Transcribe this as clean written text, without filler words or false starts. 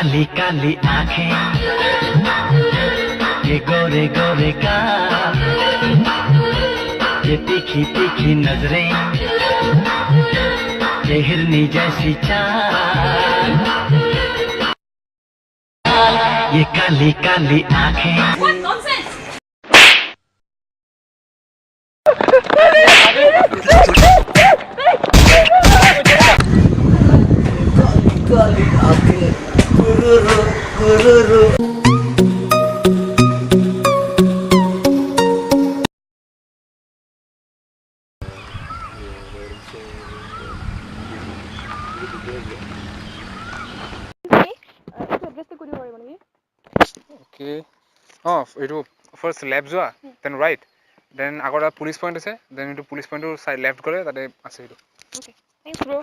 काली काली आंखें, ये गोरे गोरे गाल, ये तीखी तीखी नजरें, ये हिरनी जैसी चाल, ये काली काली आंखें। काली आंखें, गुरुरु गुरुरु। Okay. Oh, it will first left যোৱা, then right, then আগৰ এটা police point আছে, then into police point ৰ side left গ'লে তাতে আছে এইটো। Okay. Thanks, bro.